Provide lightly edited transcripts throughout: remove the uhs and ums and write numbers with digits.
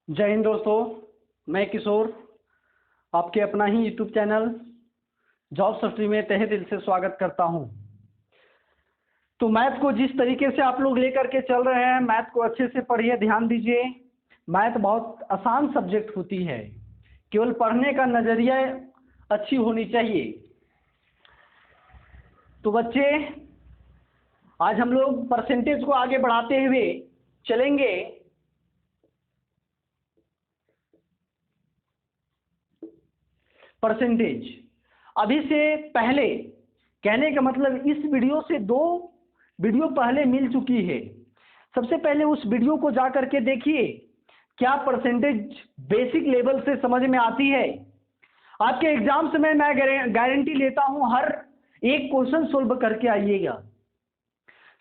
जय हिंद दोस्तों, मैं किशोर आपके अपना ही यूट्यूब चैनल जॉब सस्ट्री में तहे दिल से स्वागत करता हूं। तो मैथ को जिस तरीके से आप लोग लेकर के चल रहे हैं, मैथ को अच्छे से पढ़िए, ध्यान दीजिए। मैथ बहुत आसान सब्जेक्ट होती है, केवल पढ़ने का नज़रिया अच्छी होनी चाहिए। तो बच्चे, आज हम लोग परसेंटेज को आगे बढ़ाते हुए चलेंगे। परसेंटेज अभी से पहले, कहने का मतलब इस वीडियो से 2 वीडियो पहले मिल चुकी है। सबसे पहले उस वीडियो को जा करके देखिए, क्या परसेंटेज बेसिक लेवल से समझ में आती है। आपके एग्जाम से मैं गारंटी लेता हूं, हर एक क्वेश्चन सोल्व करके आइएगा,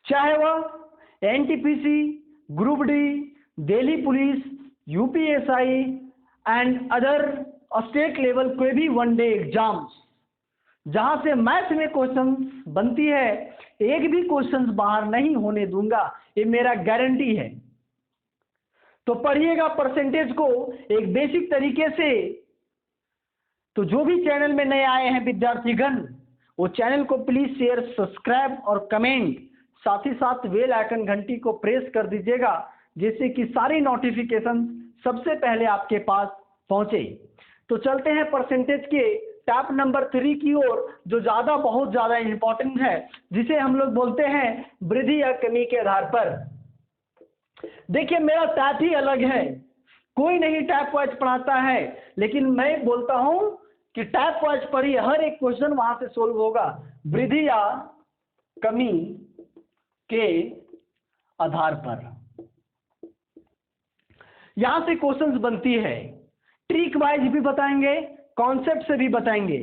चाहे वह NTPC, group D, Delhi police, UPSI and other state level कोई भी वन डे एग्जाम्स, जहां से मैथ में क्वेश्चन बनती है, एक भी क्वेश्चन बाहर नहीं होने दूंगा, ये मेरा गारंटी है। तो पढ़िएगा परसेंटेज को एक बेसिक तरीके से। तो जो भी चैनल में नए आए हैं विद्यार्थीगण, वो चैनल को प्लीज शेयर, सब्सक्राइब और कमेंट, साथ ही साथ बेल आइकन घंटी को प्रेस कर दीजिएगा, जिससे कि सारी नोटिफिकेशन सबसे पहले आपके पास पहुंचे। तो चलते हैं परसेंटेज के टॉप नंबर 3 की ओर, जो बहुत ज्यादा इंपॉर्टेंट है, जिसे हम लोग बोलते हैं वृद्धि या कमी के आधार पर। देखिए, मेरा टैप ही अलग है, कोई नहीं टैप वाइज पढ़ाता है, लेकिन मैं बोलता हूं कि टैप वाइज पढ़िए, हर एक क्वेश्चन वहां से सोल्व होगा वृद्धि या कमी के आधार पर। यहां से क्वेश्चंस बनती है, ट्रिक वाइज भी बताएंगे, कॉन्सेप्ट से भी बताएंगे।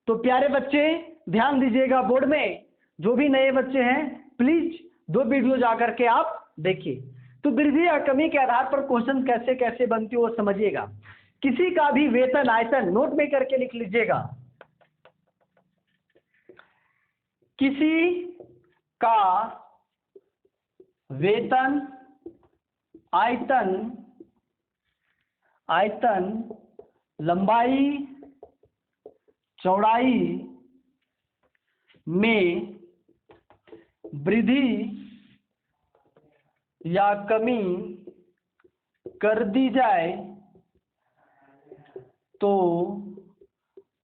तो प्यारे बच्चे ध्यान दीजिएगा, बोर्ड में जो भी नए बच्चे हैं प्लीज 2 वीडियो जाकर के आप देखिए। तो वृद्धि या कमी के आधार पर क्वेश्चन कैसे कैसे बनती है वो समझिएगा। किसी का भी वेतन आयतन नोट में करके लिख लीजिएगा। किसी का वेतन आयतन लंबाई चौड़ाई में वृद्धि या कमी कर दी जाए तो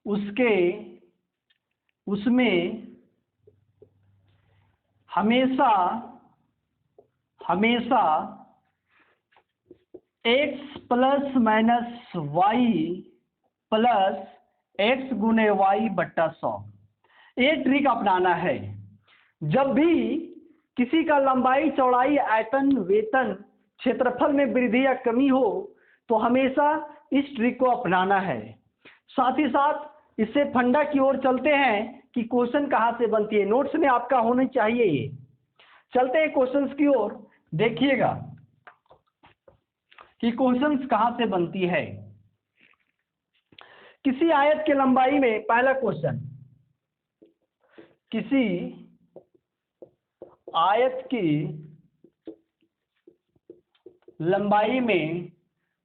उसमें हमेशा x plus minus y plus x गुने वाई बट्टा 100, ये ट्रिक अपनाना है। जब भी किसी का लंबाई चौड़ाई आयतन वेतन क्षेत्रफल में वृद्धि या कमी हो, तो हमेशा इस ट्रिक को अपनाना है। साथ ही साथ इससे फंडा की ओर चलते हैं कि क्वेश्चन कहां से बनती है, नोट्स में आपका होना चाहिए ये। चलते हैं क्वेश्चंस की ओर, देखिएगा कि क्वेश्चंस कहां से बनती है। किसी आयत के लंबाई में, पहला क्वेश्चन, किसी आयत की लंबाई में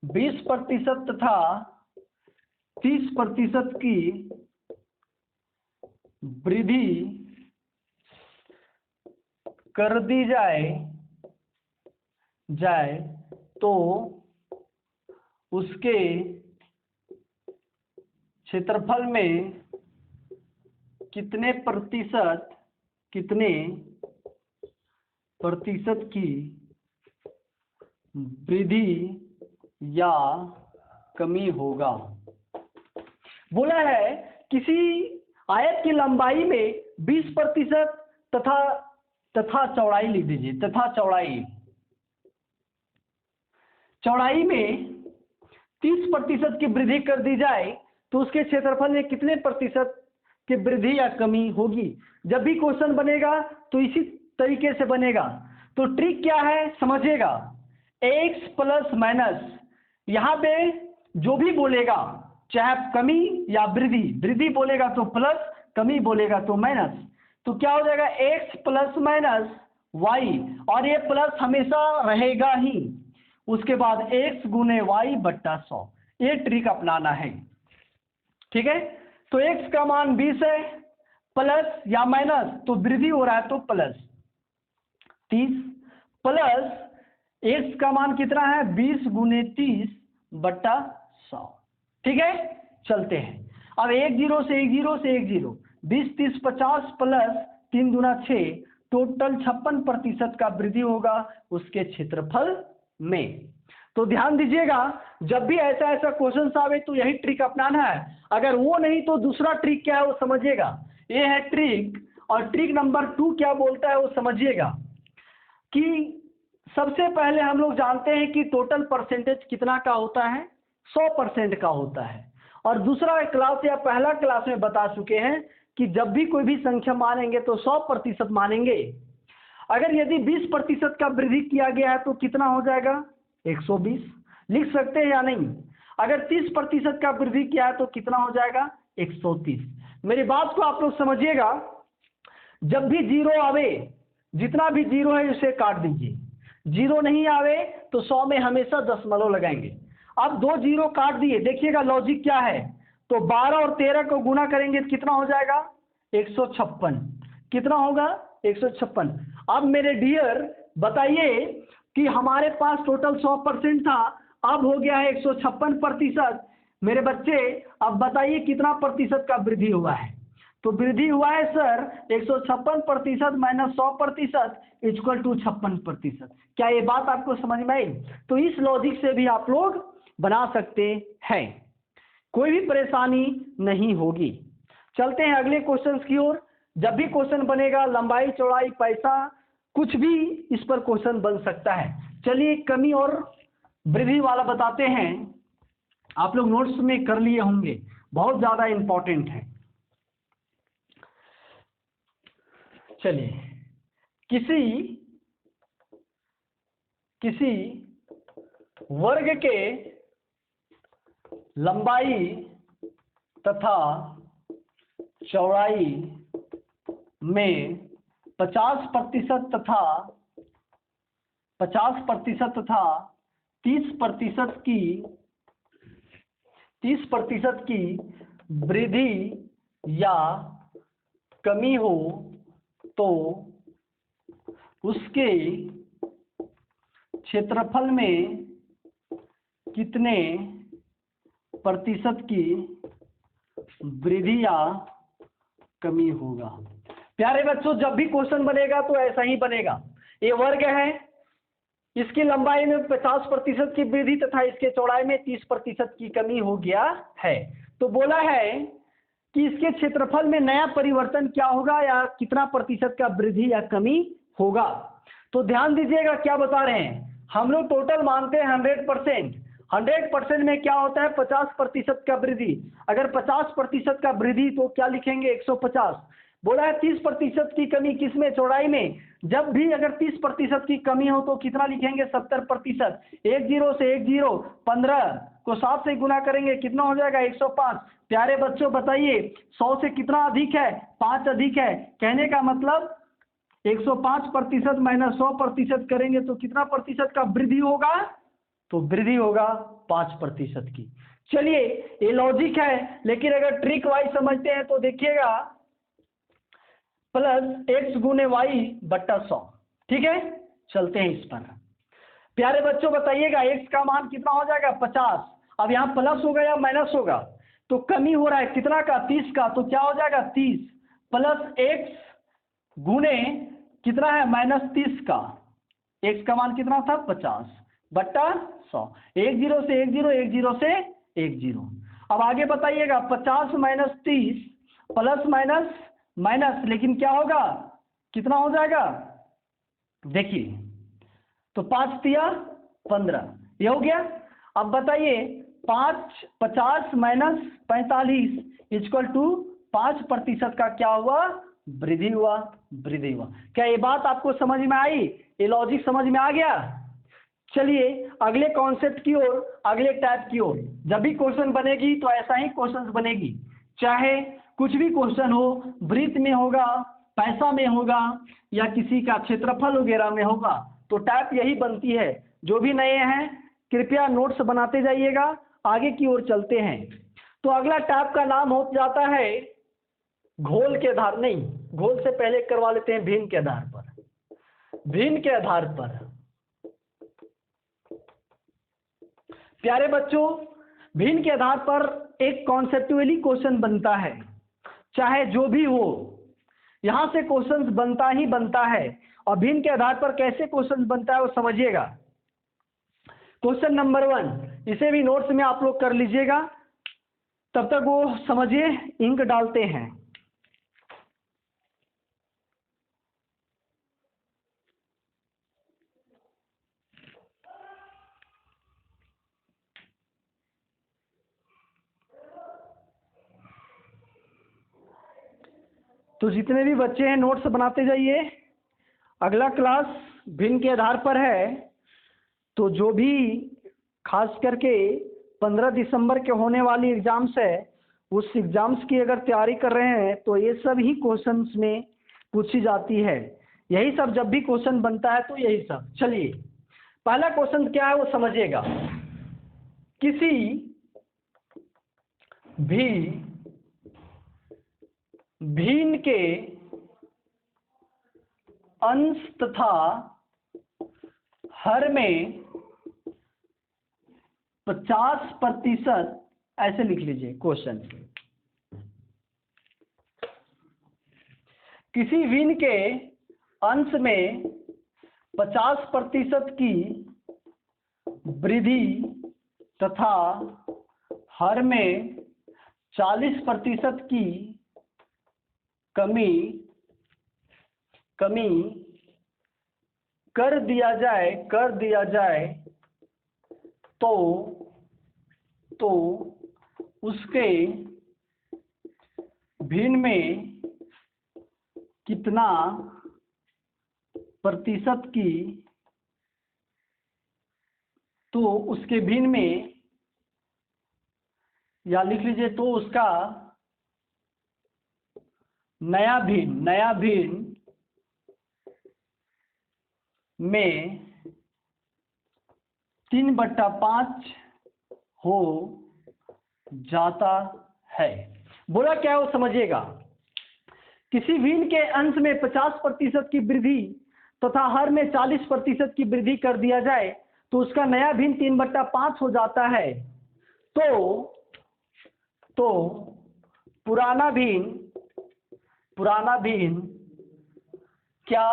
20% तथा 30% की वृद्धि कर दी जाए तो उसके क्षेत्रफल में कितने प्रतिशत की वृद्धि या कमी होगा। बोला है किसी आयत की लंबाई में 20% तथा चौड़ाई लिख दीजिए, तथा चौड़ाई में 30% की वृद्धि कर दी जाए तो उसके क्षेत्रफल में कितने प्रतिशत की वृद्धि या कमी होगी। जब भी क्वेश्चन बनेगा तो इसी तरीके से बनेगा। तो ट्रिक क्या है समझिएगा, x प्लस माइनस, यहां पे जो भी बोलेगा, चाहे कमी या वृद्धि बोलेगा तो प्लस, कमी बोलेगा तो माइनस, तो क्या हो जाएगा x प्लस माइनस y, और ये प्लस हमेशा रहेगा ही। उसके बाद x गुने वाई बट्टा 100, ये ट्रिक अपनाना है। ठीक है, तो x का मान 20 है, प्लस या माइनस, तो वृद्धि हो रहा है तो प्लस 30, प्लस x का मान कितना है 20 गुने 30 बट्टा 100। ठीक है, चलते हैं। अब 1 0 से 1 0 से 1 0, 20 30 50 प्लस 3 दूना 6, टोटल 56% का वृद्धि होगा उसके क्षेत्रफल में। तो ध्यान दीजिएगा, जब भी ऐसा ऐसा क्वेश्चन आवे तो यही ट्रिक अपनाना है। अगर वो नहीं तो दूसरा ट्रिक क्या है वो समझिएगा। ये है ट्रिक, और ट्रिक नंबर 2 क्या बोलता है वो समझिएगा कि सबसे पहले हम लोग जानते हैं कि टोटल परसेंटेज कितना का होता है, 100% का होता है। और दूसरा क्लास या पहला क्लास में बता चुके हैं कि जब भी कोई भी संख्या मानेंगे तो 100% मानेंगे। अगर यदि 20% का वृद्धि किया गया है तो कितना हो जाएगा 120, लिख सकते हैं या नहीं। अगर 30% का वृद्धि किया है तो कितना हो जाएगा 130। मेरी बात को आप लोग समझिएगा, जब भी जीरो आवे, जितना भी जीरो है उसे काट दीजिए। जीरो नहीं आवे तो 100 में हमेशा दशमलव लगाएंगे। अब 2 जीरो काट दिए, देखिएगा लॉजिक क्या है। तो 12 और 13 को गुना करेंगे तो कितना हो जाएगा 156। कितना होगा 156। अब मेरे डियर बताइए कि हमारे पास टोटल 100% था, अब हो गया है 156%। मेरे बच्चे अब बताइए कितना प्रतिशत का वृद्धि हुआ है। तो वृद्धि हुआ है सर 156% माइनस 100% इक्वल टू 56%। क्या ये बात आपको समझ में आई? तो इस लॉजिक से भी आप लोग बना सकते हैं, कोई भी परेशानी नहीं होगी। चलते हैं अगले क्वेश्चन की ओर। जब भी क्वेश्चन बनेगा लंबाई चौड़ाई पैसा कुछ भी इस पर क्वेश्चन बन सकता है। चलिए कमी और वृद्धि वाला बताते हैं, आप लोग नोट्स में कर लिए होंगे, बहुत ज्यादा इंपॉर्टेंट है। चलिए, किसी वर्ग के लंबाई तथा चौड़ाई में 50% तथा 30% की वृद्धि या कमी हो तो उसके क्षेत्रफल में कितने प्रतिशत की वृद्धि या कमी होगा। प्यारे बच्चों, जब भी क्वेश्चन बनेगा तो ऐसा ही बनेगा। ये वर्ग है, इसकी लंबाई में 50% की वृद्धि तथा इसके चौड़ाई में 30% की कमी हो गया है। तो बोला है कि इसके क्षेत्रफल में नया परिवर्तन क्या होगा या कितना प्रतिशत का वृद्धि या कमी होगा। तो ध्यान दीजिएगा क्या बता रहे हैं, हम लोग टोटल मानते हैं 100%। 100% में क्या होता है 50% का वृद्धि। अगर 50% का वृद्धि तो क्या लिखेंगे 150। बोला है 30% की कमी किसमें, चौड़ाई में। जब भी अगर 30% की कमी हो तो कितना लिखेंगे 70%। 1 0 से 1 0, 15 को 7 से गुना करेंगे कितना हो जाएगा 105। प्यारे बच्चों बताइए 100 से कितना अधिक है 5 अधिक है। कहने का मतलब 105% माइनस 100% करेंगे तो कितना प्रतिशत का वृद्धि होगा, तो वृद्धि होगा 5% की। चलिए ये लॉजिक है, लेकिन अगर ट्रिक वाइज समझते हैं तो देखिएगा प्लस x गुने वाई बट्टा 100। ठीक है, चलते हैं इस पर। प्यारे बच्चों बताइएगा x का मान कितना हो जाएगा 50। अब यहाँ प्लस होगा या माइनस होगा, तो कमी हो रहा है कितना का 30 का, तो क्या हो जाएगा 30 प्लस x गुने कितना है -30 का। x का मान कितना था 50 बट्टा 100। 1 0 से 1 0, 1 0 से 1 0। अब आगे बताइएगा 50 माइनस 30 प्लस माइनस माइनस, लेकिन क्या होगा कितना हो जाएगा देखिए, तो 5 तिया 15, ये हो गया। अब बताइए 50 माइनस 45 इक्वल टू 5% का क्या हुआ वृद्धि हुआ। क्या ये बात आपको समझ में आई, ये लॉजिक समझ में आ गया। चलिए अगले कॉन्सेप्ट की ओर, अगले टाइप की ओर। जब भी क्वेश्चन बनेगी तो ऐसा ही क्वेश्चन बनेगी, चाहे कुछ भी क्वेश्चन हो, वृत्त में होगा, पैसा में होगा या किसी का क्षेत्रफल वगैरह में होगा, तो टाइप यही बनती है। जो भी नए हैं कृपया नोट्स बनाते जाइएगा। आगे की ओर चलते हैं। तो अगला टैब का नाम हो जाता है घोल के आधार, नहीं घोल से पहले करवा लेते हैं भिन्न के आधार पर। भिन्न के आधार पर प्यारे बच्चों, भिन्न के आधार पर एक कॉन्सेप्चुअली क्वेश्चन बनता है, चाहे जो भी हो यहां से क्वेश्चन बनता ही बनता है। और भिन्न के आधार पर कैसे क्वेश्चन बनता है वो समझिएगा। क्वेश्चन नंबर 1, इसे भी नोट्स में आप लोग कर लीजिएगा, तब तक वो समझिए। इंक डालते हैं। तो जितने भी बच्चे हैं नोट्स बनाते जाइए। अगला क्लास भिन्न के आधार पर है, तो जो भी खास करके 15 दिसंबर के होने वाली एग्जाम्स है, उस एग्जाम्स की अगर तैयारी कर रहे हैं तो ये सब ही क्वेश्चंस में पूछी जाती है। यही सब जब भी क्वेश्चन बनता है तो यही सब। चलिए पहला क्वेश्चन क्या है वो समझिएगा। किसी भी भिन्न के अंश तथा हर में 50%, ऐसे लिख लीजिए क्वेश्चन। किसी भिन्न के अंश में 50% की वृद्धि तथा हर में 40% की कमी कर दिया जाए तो उसके भिन्न में कितना प्रतिशत की, तो उसके भिन्न में, या लिख लीजिए तो उसका नया भिन्न में 3/5 हो जाता है। बोला क्या वो समझिएगा। किसी भिन्न के अंश में 50% की वृद्धि तथा हर में 40% की वृद्धि कर दिया जाए तो उसका नया भिन्न 3/5 हो जाता है। तो पुराना भिन्न क्या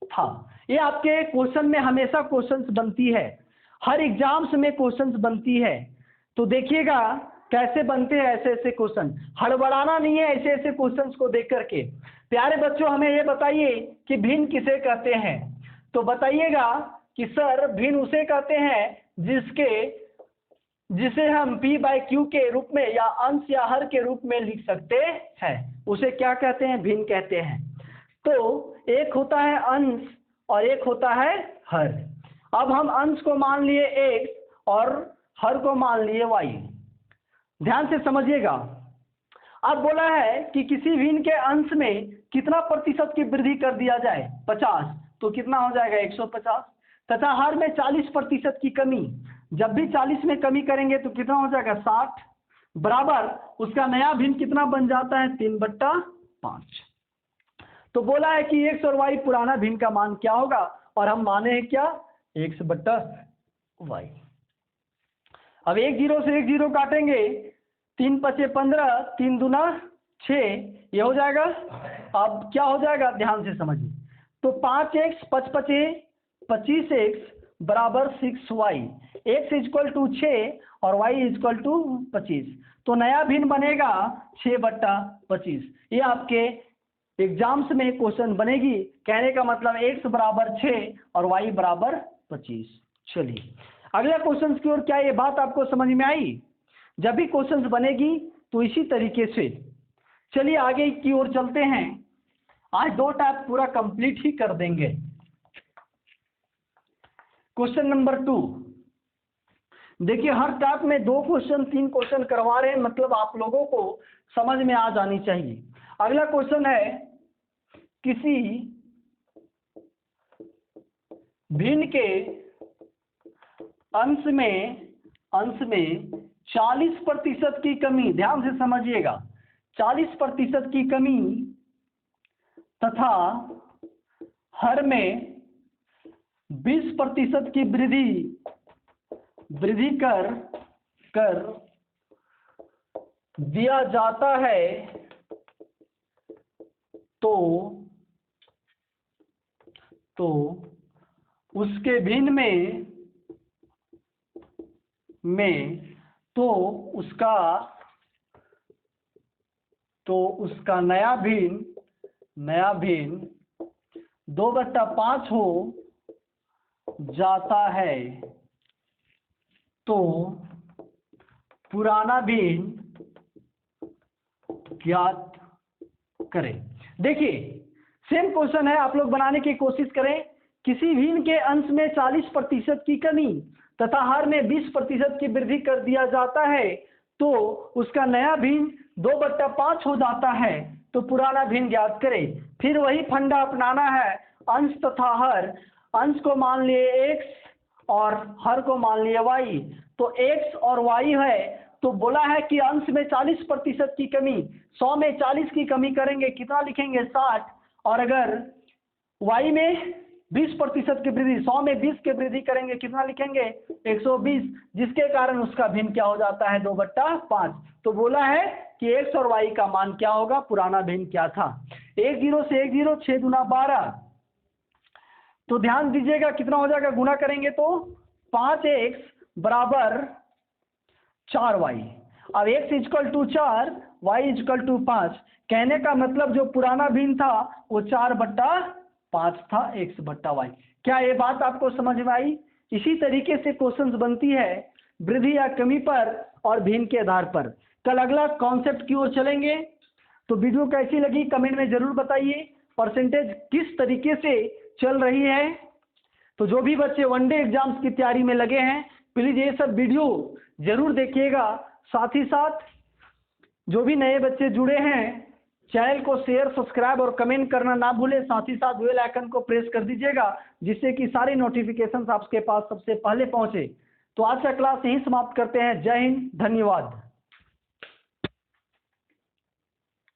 था। ये आपके क्वेश्चन में हमेशा क्वेश्चंस बनती है, हर एग्जाम्स में क्वेश्चंस बनती है। तो देखिएगा कैसे बनते हैं ऐसे ऐसे क्वेश्चन, हड़बड़ाना नहीं है ऐसे ऐसे क्वेश्चंस को देख करके। प्यारे बच्चों हमें ये बताइए कि भिन्न किसे कहते हैं। तो बताइएगा कि सर भिन्न उसे कहते हैं जिसे हम P/Q के रूप में या अंश या हर के रूप में लिख सकते हैं, उसे क्या कहते हैं, भिन्न कहते हैं। तो एक होता है अंश और एक होता है हर। अब हम अंश को मान लिए x और हर को मान लिए y। ध्यान से समझिएगा। अब बोला है कि किसी भिन्न के अंश में कितना प्रतिशत की वृद्धि कर दिया जाए, 50, तो कितना हो जाएगा 150, तथा हर में 40% की कमी, जब भी 40 में कमी करेंगे तो कितना हो जाएगा 60, बराबर उसका नया भिन्न कितना बन जाता है 3/5। तो बोला है कि x और y पुराना भिन्न का मान क्या होगा, और हम माने हैं क्या x/y। अब 1 0 से 1 0 काटेंगे, 3 5 15, 3 दूना 6, ये हो जाएगा। अब क्या हो जाएगा ध्यान से समझिए। तो 5x 5 5 25x बराबर 6y, x इक्वल टू 6 और y इक्वल टू 25। तो नया भिन्न बनेगा 6/25। ये आपके एग्जाम्स में क्वेश्चन बनेगी। कहने का मतलब x बराबर 6 और y बराबर 25। चलिए अगला क्वेश्चन की ओर, क्या ये बात आपको समझ में आई। जब भी क्वेश्चंस बनेगी तो इसी तरीके से। चलिए आगे की ओर चलते हैं। आज 2 टाइप पूरा कंप्लीट ही कर देंगे। क्वेश्चन नंबर 2 देखिए, हर टाइप में 2 क्वेश्चन 3 क्वेश्चन करवा रहे हैं, मतलब आप लोगों को समझ में आ जानी चाहिए। अगला क्वेश्चन है, किसी भिन्न के अंश में 40% की कमी, ध्यान से समझिएगा, 40% की कमी तथा हर में 20% की वृद्धि कर दिया जाता है तो उसके भिन्न में तो उसका नया भिन्न 2/5 हो जाता है तो पुराना भिन्न ज्ञात करें। देखिए सेम क्वेश्चन है, आप लोग बनाने की कोशिश करें। किसी भिन्न के अंश में 40% की कमी तथा हर में 20% की वृद्धि कर दिया जाता है तो उसका नया भिन्न 2/5 हो जाता है तो पुराना भिन्न ज्ञात करें। फिर वही फंडा अपनाना है, अंश तथा हर। अंश को मान लिए x और हर को मान लिए y। तो x और y है तो बोला है कि अंश में 40% की कमी, 100 में 40 की कमी करेंगे कितना लिखेंगे 60, और अगर y में 20% की वृद्धि, 100 में 20 की वृद्धि करेंगे कितना लिखेंगे 120, जिसके कारण उसका भिन्न क्या हो जाता है 2/5। तो बोला है कि x और y का मान क्या होगा, पुराना भिन्न क्या था। 1 0 से 1 0, 6 दूना 12। तो ध्यान दीजिएगा कितना हो जाएगा, गुना करेंगे तो 5x बराबर 4y। अब x = 4, y = 5। कहने का मतलब जो पुराना भिन्न था वो 4/5 था, x/y। क्या ये बात आपको समझ में आई? इसी तरीके से क्वेश्चंस बनती है वृद्धि या कमी पर और भिन्न के आधार पर। कल अगला कॉन्सेप्ट की ओर चलेंगे। तो वीडियो कैसी लगी कमेंट में जरूर बताइए। परसेंटेज किस तरीके से चल रही है। तो जो भी बच्चे वनडे एग्जाम्स की तैयारी में लगे हैं प्लीज ये सब वीडियो जरूर देखिएगा। साथ ही साथ जो भी नए बच्चे जुड़े हैं चैनल को शेयर, सब्सक्राइब और कमेंट करना ना भूलें। साथ ही साथ बेल आइकन को प्रेस कर दीजिएगा जिससे कि सारी नोटिफिकेशंस आपके पास सबसे पहले पहुंचे। तो आज का क्लास यहीं समाप्त करते हैं। जय हिंद, धन्यवाद।